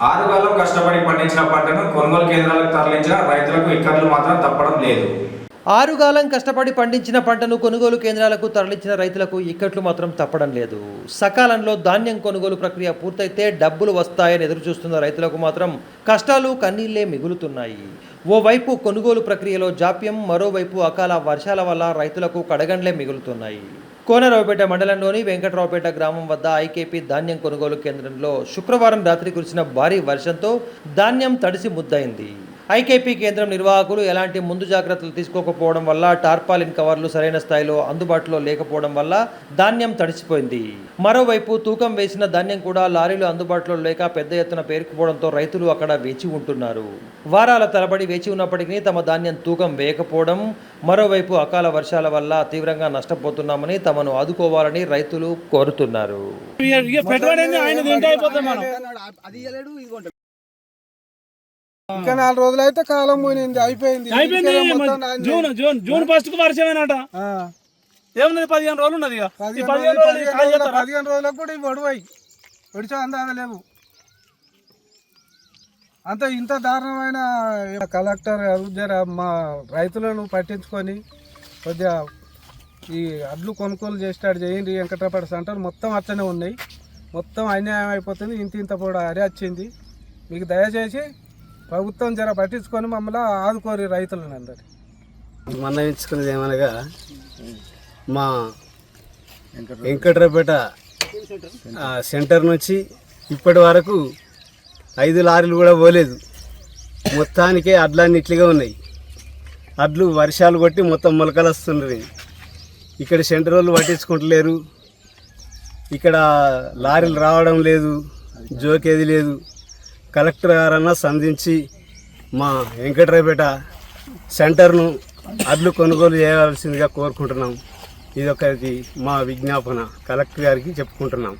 ఆరుగాలం కష్టపడి పండించిన పంటను కొనుగోలు కేంద్రాలకు తరలించిన రైతులకు ఇక్కట్లు మాత్రం తప్పడం లేదు. ఆరుగాలం కష్టపడి పండించిన పంటను కొనుగోలు కేంద్రాలకు తరలించిన రైతులకు ఇక్కట్లు మాత్రం తప్పడం లేదు. సకాలంలో ధాన్యం కొనుగోలు ప్రక్రియ పూర్తయితే డబ్బులు వస్తాయని ఎదురుచూస్తున్న రైతులకు మాత్రం కష్టాలు కన్నీళ్లే మిగులుతున్నాయి. ఓవైపు కొనుగోలు ప్రక్రియలో జాప్యం, మరోవైపు అకాల వర్షాల వల్ల రైతులకు కడగండ్లే మిగులుతున్నాయి. కోనరావుపేట మండలంలోని వెంకట్రావుపేట గ్రామం వద్ద ఐకేపీ ధాన్యం కొనుగోలు కేంద్రంలో శుక్రవారం రాత్రి కురిసిన భారీ వర్షంతో ధాన్యం తడిసి ముద్దయింది. ఐకేపీ కేంద్రం నిర్వాహకులు ఎలాంటి ముందు జాగ్రత్తలు తీసుకోకపోవడం వల్ల టార్పాలిన్ కవర్లు సరైన స్థాయిలో అందుబాటులో లేకపోవడం వల్ల ధాన్యం తడిసిపోయింది. మరోవైపు తూకం వేసిన ధాన్యం కూడా లారీలు అందుబాటులో లేక పెద్ద ఎత్తున పేరుకుపోవడంతో రైతులు అక్కడ వేచి ఉంటున్నారు. వారాల తరబడి వేచి ఉన్నప్పటికీ తమ ధాన్యం తూకం వేయకపోవడం, మరోవైపు అకాల వర్షాల వల్ల తీవ్రంగా నష్టపోతున్నామని తమను ఆదుకోవాలని రైతులు కోరుతున్నారు. ఇంకా 4 రోజులు అయితే కాలం పోయింది, అయిపోయింది. జూన్ ఫస్ట్ కు వర్షమేనట. ఏమున్నది 15 రోజులు ఉన్నది. 15 రోజులకు కూడా ఇవి ఒడిచా అందలేవు. అంత ఇంత దారుణమైన కలెక్టర్ జర మా రైతులను పట్టించుకొని కొద్దిగా ఈ అడ్లు కొనుగోలు చేసేటాడు చేయండి. వెంకటరావుపేట సెంటర్ మొత్తం అట్లనే ఉన్నాయి. మొత్తం అన్యాయం అయిపోతుంది. ఇంత కూడా అరే వచ్చింది. మీకు దయచేసి ప్రభుత్వం జర పట్టించుకొని మమ్మల్ని ఆదుకోరి రైతులను అందరు. మందగించుకునేది ఏమనగా మా వెంకట్రావుపేట సెంటర్ నుంచి ఇప్పటి వరకు 5 లారీలు కూడా పోలేదు. మొత్తానికే అడ్లన్నీ ఇట్లుగా ఉన్నాయి. అడ్లు వర్షాలు కొట్టి మొత్తం మొలకలు వస్తున్నాయి. ఇక్కడ సెంటర్ వాళ్ళు పట్టించుకుంటలేరు. ఇక్కడ లారీలు రావడం లేదు, జోకేది లేదు. కలెక్టర్ గారన్నా సంధించి మా వెంకట్రావుపేట సెంటర్ను అడ్లు కొనుగోలు చేయాల్సిందిగా కోరుకుంటున్నాం. ఇదొకటి మా విజ్ఞాపన కలెక్టర్ గారికి చెప్పుకుంటున్నాం.